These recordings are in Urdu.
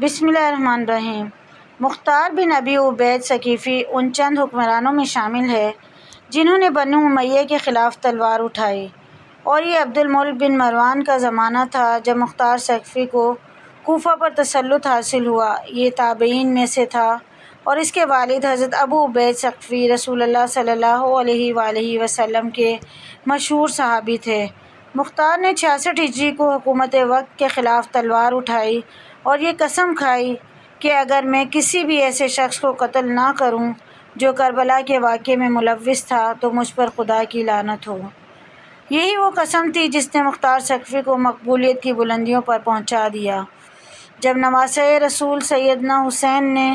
بسم اللہ الرحمن الرحیم۔ مختار بن ابی عبید ثقیفی ان چند حکمرانوں میں شامل ہے جنہوں نے بنو امیہ کے خلاف تلوار اٹھائی، اور یہ عبد الملک بن مروان کا زمانہ تھا جب مختار ثقفی کو کوفہ پر تسلط حاصل ہوا۔ یہ تابعین میں سے تھا اور اس کے والد حضرت ابو عبید ثقفی رسول اللہ صلی اللہ علیہ وآلہ وسلم کے مشہور صحابی تھے۔ مختار نے 66 ہجری کو حکومت وقت کے خلاف تلوار اٹھائی اور یہ قسم کھائی کہ اگر میں کسی بھی ایسے شخص کو قتل نہ کروں جو کربلا کے واقعے میں ملوث تھا تو مجھ پر خدا کی لعنت ہو۔ یہی وہ قسم تھی جس نے مختار ثقفی کو مقبولیت کی بلندیوں پر پہنچا دیا۔ جب نواسۂ رسول سیدنا حسین نے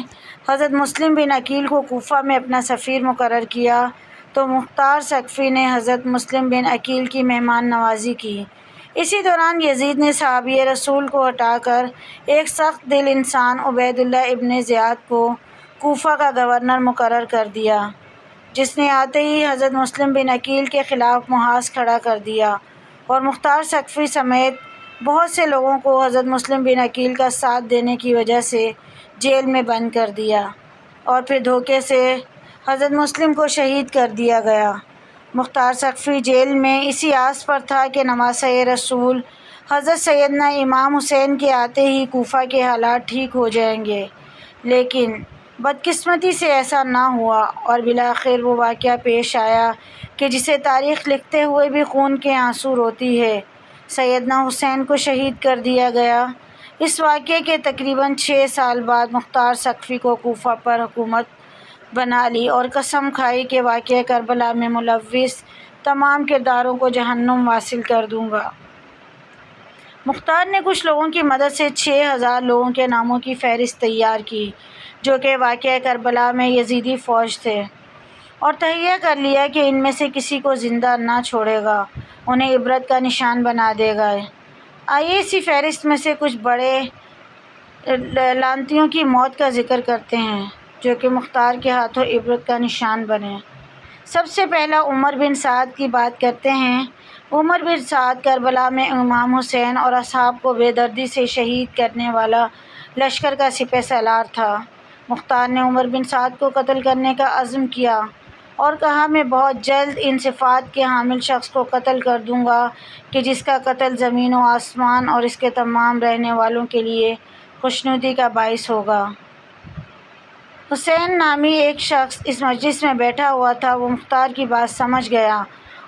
حضرت مسلم بن عقیل کو کوفہ میں اپنا سفیر مقرر کیا تو مختار ثقفی نے حضرت مسلم بن عقیل کی مہمان نوازی کی۔ اسی دوران یزید نے صحابی رسول کو ہٹا کر ایک سخت دل انسان عبید اللہ ابن زیاد کو کوفہ کا گورنر مقرر کر دیا، جس نے آتے ہی حضرت مسلم بن عقیل کے خلاف محاذ کھڑا کر دیا اور مختار ثقفی سمیت بہت سے لوگوں کو حضرت مسلم بن عقیل کا ساتھ دینے کی وجہ سے جیل میں بند کر دیا، اور پھر دھوکے سے حضرت مسلم کو شہید کر دیا گیا۔ مختار ثقفی جیل میں اسی آس پر تھا کہ نواسۂ رسول حضرت سیدنا امام حسین کے آتے ہی کوفہ کے حالات ٹھیک ہو جائیں گے، لیکن بدقسمتی سے ایسا نہ ہوا اور بالآخر وہ واقعہ پیش آیا کہ جسے تاریخ لکھتے ہوئے بھی خون کے آنسو روتی ہے۔ سیدنا حسین کو شہید کر دیا گیا۔ اس واقعے کے تقریباً 6 سال بعد مختار ثقفی کو کوفہ پر حکومت بنا لی اور قسم کھائی کہ واقعہ کربلا میں ملوث تمام کرداروں کو جہنم واصل کر دوں گا۔ مختار نے کچھ لوگوں کی مدد سے 6000 لوگوں کے ناموں کی فہرست تیار کی جو کہ واقعہ کربلا میں یزیدی فوج تھے، اور تہیہ کر لیا کہ ان میں سے کسی کو زندہ نہ چھوڑے گا، انہیں عبرت کا نشان بنا دے گا۔ آئیے اسی فہرست میں سے کچھ بڑے لعنتیوں کی موت کا ذکر کرتے ہیں جو کہ مختار کے ہاتھوں عبرت کا نشان بنے۔ سب سے پہلا عمر بن سعد کی بات کرتے ہیں۔ عمر بن سعد کربلا میں امام حسین اور اصحاب کو بے دردی سے شہید کرنے والا لشکر کا سپہ سالار تھا۔ مختار نے عمر بن سعد کو قتل کرنے کا عزم کیا اور کہا میں بہت جلد ان صفات کے حامل شخص کو قتل کر دوں گا کہ جس کا قتل زمین و آسمان اور اس کے تمام رہنے والوں کے لیے خوشنودی کا باعث ہوگا۔ حسین نامی ایک شخص اس مجلس میں بیٹھا ہوا تھا۔ وہ مختار کی بات سمجھ گیا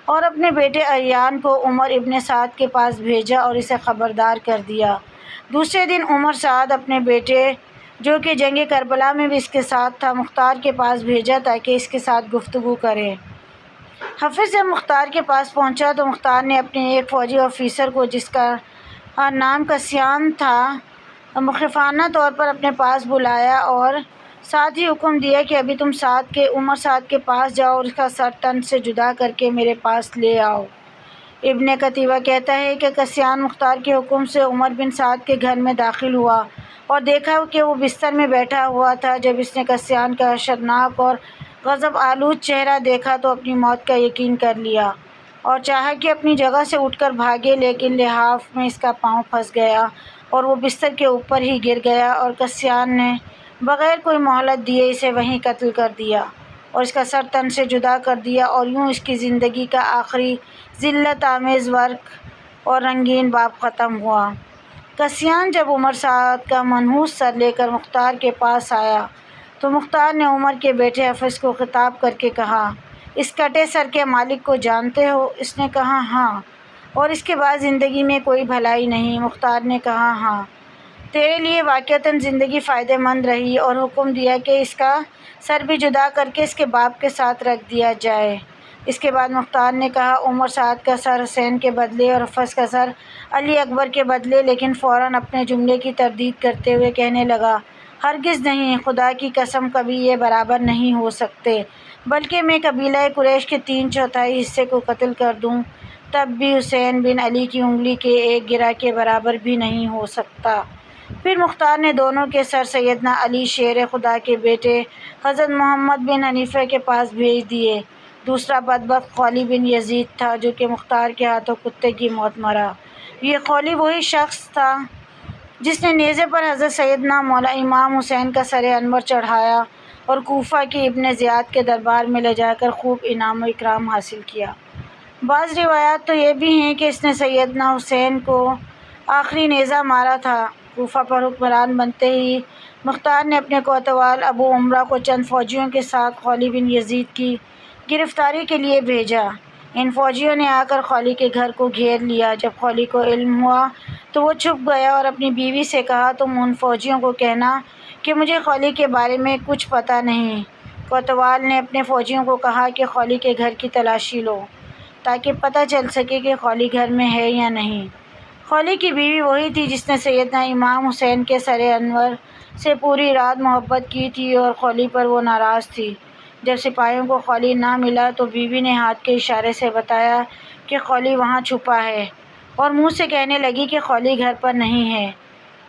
اور اپنے بیٹے اریان کو عمر ابن سعد کے پاس بھیجا اور اسے خبردار کر دیا۔ دوسرے دن عمر سعد اپنے بیٹے جو کہ جنگ کربلا میں بھی اس کے ساتھ تھا مختار کے پاس بھیجا تاکہ اس کے ساتھ گفتگو کرے۔ حفص جب مختار کے پاس پہنچا تو مختار نے اپنے ایک فوجی آفیسر کو جس کا نام کسیان تھا مخفیانہ طور پر اپنے پاس بلایا اور ساتھ ہی حکم دیا کہ ابھی تم عمر سعد کے پاس جاؤ اور اس کا سر تن سے جدا کر کے میرے پاس لے آؤ۔ ابن قتیبہ کہتا ہے کہ کسیان مختار کے حکم سے عمر بن سعد کے گھر میں داخل ہوا اور دیکھا کہ وہ بستر میں بیٹھا ہوا تھا۔ جب اس نے کسیان کا حشرناک اور غضب آلود چہرہ دیکھا تو اپنی موت کا یقین کر لیا اور چاہا کہ اپنی جگہ سے اٹھ کر بھاگے، لیکن لحاف میں اس کا پاؤں پھنس گیا اور وہ بستر کے اوپر ہی گر گیا، اور کسیان نے بغیر کوئی مہلت دیے اسے وہیں قتل کر دیا اور اس کا سر تن سے جدا کر دیا، اور یوں اس کی زندگی کا آخری ذلت آمیز ورق اور رنگین باب ختم ہوا۔ کسیان جب عمر سعد کا منحوس سر لے کر مختار کے پاس آیا تو مختار نے عمر کے بیٹے حفص کو خطاب کر کے کہا اس کٹے سر کے مالک کو جانتے ہو؟ اس نے کہا ہاں، اور اس کے بعد زندگی میں کوئی بھلائی نہیں؟ مختار نے کہا ہاں، تیرے لیے واقعتاً زندگی فائدہ مند رہی، اور حکم دیا کہ اس کا سر بھی جدا کر کے اس کے باپ کے ساتھ رکھ دیا جائے۔ اس کے بعد مختار نے کہا عمر سعد کا سر حسین کے بدلے اور حفص کا سر علی اکبر کے بدلے، لیکن فوراً اپنے جملے کی تردید کرتے ہوئے کہنے لگا ہرگز نہیں، خدا کی قسم کبھی یہ برابر نہیں ہو سکتے، بلکہ میں قبیلہ قریش کے 3/4 حصے کو قتل کر دوں تب بھی حسین بن علی کی انگلی کے ایک گرہ کے برابر بھی نہیں ہو سکتا۔ پھر مختار نے دونوں کے سر سیدنا علی شیر خدا کے بیٹے حضرت محمد بن حنیفہ کے پاس بھیج دیے۔ دوسرا بدبخت خولی بن یزید تھا جو کہ مختار کے ہاتھوں کتے کی موت مرا۔ یہ خولی وہی شخص تھا جس نے نیزے پر حضرت سیدنا مولا امام حسین کا سر انور چڑھایا اور کوفہ کی ابن زیاد کے دربار میں لے جا کر خوب انعام و اکرام حاصل کیا۔ بعض روایات تو یہ بھی ہیں کہ اس نے سیدنا حسین کو آخری نیزہ مارا تھا۔ کوفہ پر حکمران بنتے ہی مختار نے اپنے کوتوال ابو عمرہ کو چند فوجیوں کے ساتھ خولی بن یزید کی گرفتاری کے لیے بھیجا۔ ان فوجیوں نے آ کر خولی کے گھر کو گھیر لیا۔ جب خولی کو علم ہوا تو وہ چھپ گیا اور اپنی بیوی سے کہا، تم ان فوجیوں کو کہنا کہ مجھے خولی کے بارے میں کچھ پتہ نہیں۔ کوتوال نے اپنے فوجیوں کو کہا کہ خولی کے گھر کی تلاشی لو تاکہ پتہ چل سکے کہ خولی گھر میں ہے یا نہیں۔ خولی کی بیوی وہی تھی جس نے سیدنا امام حسین کے سر انور سے پوری رات محبت کی تھی اور خولی پر وہ ناراض تھی۔ جب سپاہیوں کو خولی نہ ملا تو بیوی نے ہاتھ کے اشارے سے بتایا کہ خولی وہاں چھپا ہے اور منہ سے کہنے لگی کہ خولی گھر پر نہیں ہے۔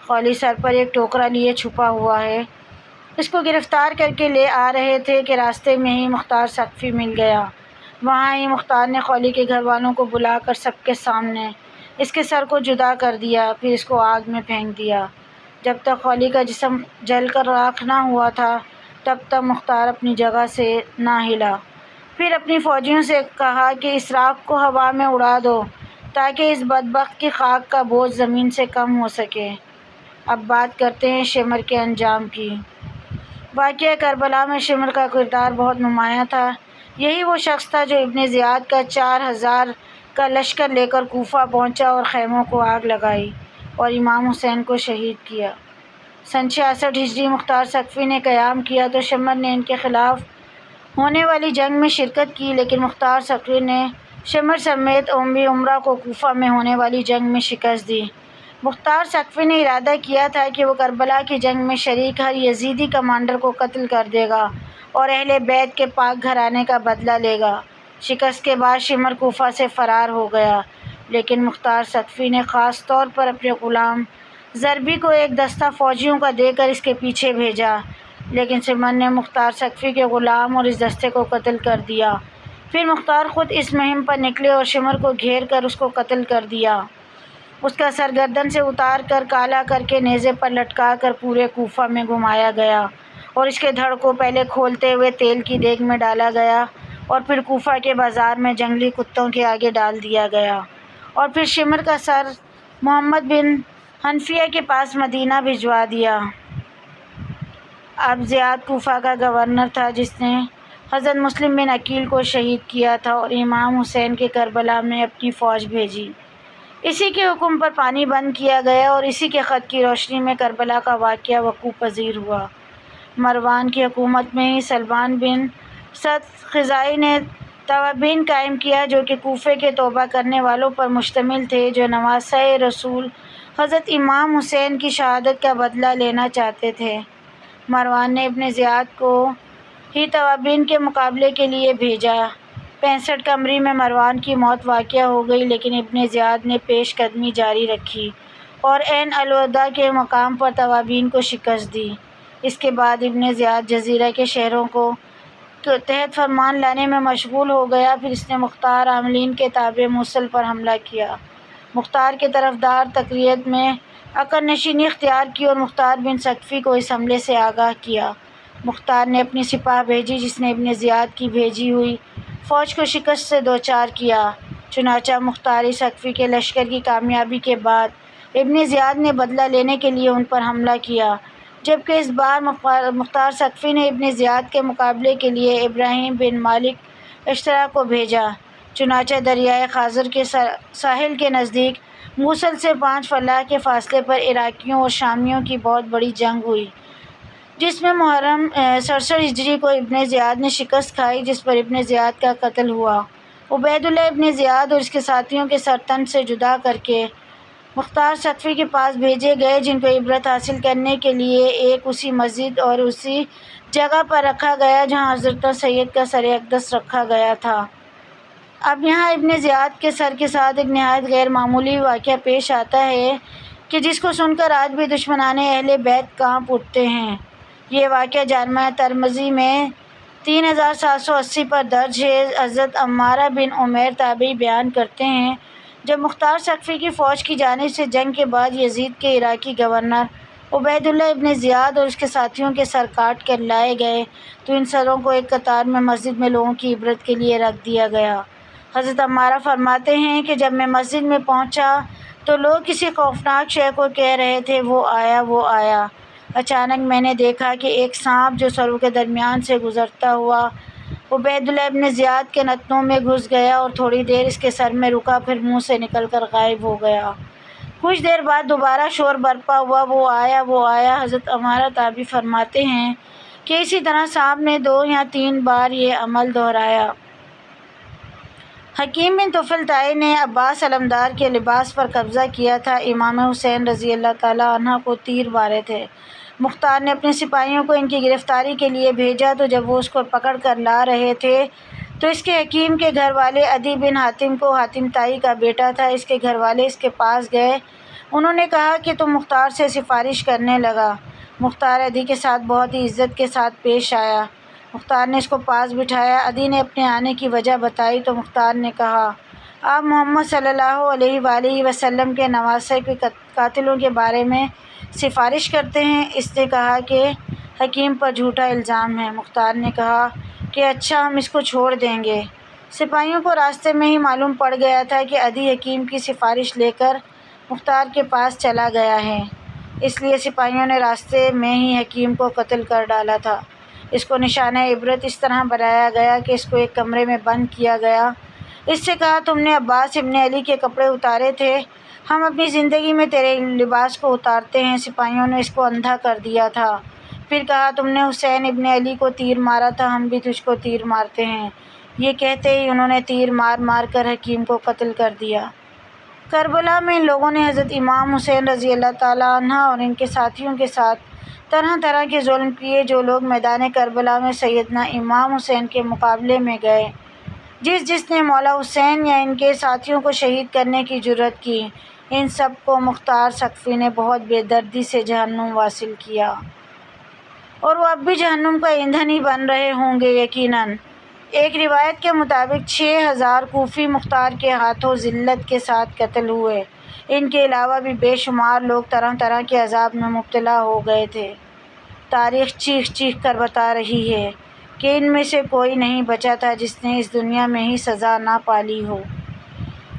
خولی سر پر ایک ٹوکرا لیے چھپا ہوا ہے، اس کو گرفتار کر کے لے آ رہے تھے کہ راستے میں ہی مختار ثقفی مل گیا۔ وہاں ہی مختار نے خولی کے گھر والوں کو بلا کر سب کے سامنے اس کے سر کو جدا کر دیا، پھر اس کو آگ میں پھینک دیا۔ جب تک خولی کا جسم جل کر راکھ نہ ہوا تھا تب تک مختار اپنی جگہ سے نہ ہلا۔ پھر اپنی فوجیوں سے کہا کہ اس راکھ کو ہوا میں اڑا دو تاکہ اس بدبخت کی خاک کا بوجھ زمین سے کم ہو سکے۔ اب بات کرتے ہیں شمر کے انجام کی۔ واقعہ کربلا میں شمر کا کردار بہت نمایاں تھا۔ یہی وہ شخص تھا جو ابن زیاد کا 4000 کا لشکر لے کر کوفہ پہنچا اور خیموں کو آگ لگائی اور امام حسین کو شہید کیا۔ سن 66 ہجری مختار ثقفی نے قیام کیا تو شمر نے ان کے خلاف ہونے والی جنگ میں شرکت کی، لیکن مختار ثقفی نے شمر سمیت ابو عمرہ کو کوفہ میں ہونے والی جنگ میں شکست دی۔ مختار ثقفی نے ارادہ کیا تھا کہ وہ کربلا کی جنگ میں شریک ہر یزیدی کمانڈر کو قتل کر دے گا اور اہل بیت کے پاک گھرانے کا بدلہ لے گا۔ شکست کے بعد شمر کوفہ سے فرار ہو گیا، لیکن مختار ثقفی نے خاص طور پر اپنے غلام ضربی کو ایک دستہ فوجیوں کا دے کر اس کے پیچھے بھیجا، لیکن شمر نے مختار ثقفی کے غلام اور اس دستے کو قتل کر دیا۔ پھر مختار خود اس مہم پر نکلے اور شمر کو گھیر کر اس کو قتل کر دیا۔ اس کا سر گردن سے اتار کر کالا کر کے نیزے پر لٹکا کر پورے کوفہ میں گھمایا گیا اور اس کے دھڑ کو پہلے کھولتے ہوئے تیل کی دیگ میں ڈالا گیا اور پھر کوفہ کے بازار میں جنگلی کتوں کے آگے ڈال دیا گیا اور پھر شمر کا سر محمد بن حنفیہ کے پاس مدینہ بھجوا دیا۔ اب زیاد کوفہ کا گورنر تھا جس نے حضرت مسلم بن عقیل کو شہید کیا تھا اور امام حسین کے کربلا میں اپنی فوج بھیجی۔ اسی کے حکم پر پانی بند کیا گیا اور اسی کے خط کی روشنی میں کربلا کا واقعہ وقوع پذیر ہوا۔ مروان کی حکومت میں ہی سلمان بن سعد خزاعی نے توابین قائم کیا جو کہ کوفے کے توبہ کرنے والوں پر مشتمل تھے جو نواسۂ رسول حضرت امام حسین کی شہادت کا بدلہ لینا چاہتے تھے۔ مروان نے ابن زیاد کو ہی توابین کے مقابلے کے لیے بھیجا۔ 65 قمری میں مروان کی موت واقع ہو گئی، لیکن ابن زیاد نے پیش قدمی جاری رکھی اور عین الوداع کے مقام پر توابین کو شکست دی۔ اس کے بعد ابن زیاد جزیرہ کے شہروں کو تحت فرمان لانے میں مشغول ہو گیا۔ پھر اس نے مختار عاملین کے تابع موصل پر حملہ کیا، مختار کے طرفدار تقریت میں عقب نشینی اختیار کی اور مختار بن ثقفی کو اس حملے سے آگاہ کیا۔ مختار نے اپنی سپاہ بھیجی جس نے ابن زیاد کی بھیجی ہوئی فوج کو شکست سے دوچار کیا۔ چنانچہ مختار ثقفی کے لشکر کی کامیابی کے بعد ابن زیاد نے بدلہ لینے کے لیے ان پر حملہ کیا، جبکہ اس بار مختار ثقفی نے ابن زیاد کے مقابلے کے لیے ابراہیم بن مالک اشترا کو بھیجا۔ چنانچہ دریائے خازر کے ساحل کے نزدیک موصل سے 5 فلاح کے فاصلے پر عراقیوں اور شامیوں کی بہت بڑی جنگ ہوئی، جس میں محرم 67 ہجری کو ابن زیاد نے شکست کھائی، جس پر ابن زیاد کا قتل ہوا۔ عبید اللہ ابن زیاد اور اس کے ساتھیوں کے سر تن سے جدا کر کے مختار ثقفی کے پاس بھیجے گئے، جن کو عبرت حاصل کرنے کے لیے ایک اسی مسجد اور اسی جگہ پر رکھا گیا جہاں حضرت سید کا سر اقدس رکھا گیا تھا۔ اب یہاں ابن زیاد کے سر کے ساتھ ایک نہایت غیر معمولی واقعہ پیش آتا ہے کہ جس کو سن کر آج بھی دشمنان اہل بیت کانپ اٹھتے ہیں۔ یہ واقعہ جامع ترمذی میں 3780 پر درج ہے۔ حضرت عمارہ بن عمیر تابعی بیان کرتے ہیں، جب مختار ثقفی کی فوج کی جانب سے جنگ کے بعد یزید کے عراقی گورنر عبید اللہ ابن زیاد اور اس کے ساتھیوں کے سر کاٹ کر لائے گئے تو ان سروں کو ایک قطار میں مسجد میں لوگوں کی عبرت کے لیے رکھ دیا گیا۔ حضرت عمارہ فرماتے ہیں کہ جب میں مسجد میں پہنچا تو لوگ کسی خوفناک شے کو کہہ رہے تھے، وہ آیا، وہ آیا۔ اچانک میں نے دیکھا کہ ایک سانپ جو سروں کے درمیان سے گزرتا ہوا عبید اللہ ابن زیاد کے نتنوں میں گھس گیا اور تھوڑی دیر اس کے سر میں رکا، پھر منہ سے نکل کر غائب ہو گیا۔ کچھ دیر بعد دوبارہ شور برپا ہوا، وہ آیا، وہ آیا۔ حضرت عمارہ تابعی فرماتے ہیں کہ اسی طرح سانپ نے 2 یا 3 بار یہ عمل دہرایا۔ حکیم بن طفیل طائی نے عباس علمدار کے لباس پر قبضہ کیا تھا۔ امام حسین رضی اللہ تعالیٰ عنہ کو تیر مارے تھے۔ مختار نے اپنے سپاہیوں کو ان کی گرفتاری کے لیے بھیجا تو جب وہ اس کو پکڑ کر لا رہے تھے تو اس کے حکیم کے گھر والے عدی بن حاتم کو حاتم طائی کا بیٹا تھا، اس کے گھر والے اس کے پاس گئے۔ انہوں نے کہا کہ تم مختار سے سفارش کرنے لگا۔ مختار عدی کے ساتھ بہت ہی عزت کے ساتھ پیش آیا۔ مختار نے اس کو پاس بٹھایا۔ عدی نے اپنے آنے کی وجہ بتائی تو مختار نے کہا، آپ محمد صلی اللہ علیہ وآلہ وسلم کے نواسے کے قاتلوں کے بارے میں سفارش کرتے ہیں؟ اس نے کہا کہ حکیم پر جھوٹا الزام ہے۔ مختار نے کہا کہ اچھا، ہم اس کو چھوڑ دیں گے۔ سپاہیوں کو راستے میں ہی معلوم پڑ گیا تھا کہ عدی حکیم کی سفارش لے کر مختار کے پاس چلا گیا ہے، اس لیے سپاہیوں نے راستے میں ہی حکیم کو قتل کر ڈالا تھا۔ اس کو نشانہ عبرت اس طرح بنایا گیا کہ اس کو ایک کمرے میں بند کیا گیا۔ اس سے کہا، تم نے عباس ابن علی کے کپڑے اتارے تھے، ہم اپنی زندگی میں تیرے لباس کو اتارتے ہیں۔ سپاہیوں نے اس کو اندھا کر دیا تھا۔ پھر کہا، تم نے حسین ابن علی کو تیر مارا تھا، ہم بھی تجھ کو تیر مارتے ہیں۔ یہ کہتے ہی انہوں نے تیر مار مار کر حکیم کو قتل کر دیا۔ کربلا میں ان لوگوں نے حضرت امام حسین رضی اللہ تعالیٰ عنہ اور ان کے ساتھیوں کے ساتھ طرح طرح کے ظلم کیے۔ جو لوگ میدان کربلا میں سیدنا امام حسین کے مقابلے میں گئے، جس نے مولا حسین یا ان کے ساتھیوں کو شہید کرنے کی جرأت کی، ان سب کو مختار ثقفی نے بہت بے دردی سے جہنم واصل کیا، اور وہ اب بھی جہنم کا ایندھن ہی بن رہے ہوں گے یقیناً۔ ایک روایت کے مطابق 6000 کوفی مختار کے ہاتھوں ذلت کے ساتھ قتل ہوئے۔ ان کے علاوہ بھی بے شمار لوگ طرح طرح کے عذاب میں مبتلا ہو گئے تھے۔ تاریخ چیخ چیخ کر بتا رہی ہے کہ ان میں سے کوئی نہیں بچا تھا جس نے اس دنیا میں ہی سزا نہ پالی ہو۔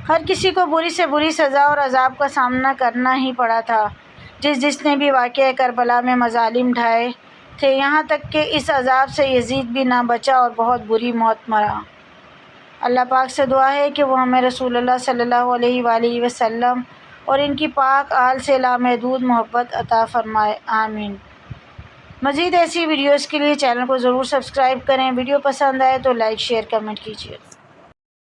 ہر کسی کو بری سے بری سزا اور عذاب کا سامنا کرنا ہی پڑا تھا۔ جس نے بھی واقعہ کربلا میں مظالم ڈھائے تھے، یہاں تک کہ اس عذاب سے یزید بھی نہ بچا اور بہت بری موت مرا۔ اللہ پاک سے دعا ہے کہ وہ ہمیں رسول اللہ صلی اللہ علیہ وآلہ وسلم اور ان کی پاک آل سے لامحدود محبت عطا فرمائے، آمین۔ مزید ایسی ویڈیوز کے لیے چینل کو ضرور سبسکرائب کریں۔ ویڈیو پسند آئے تو لائک، شیئر، کمنٹ کیجیے۔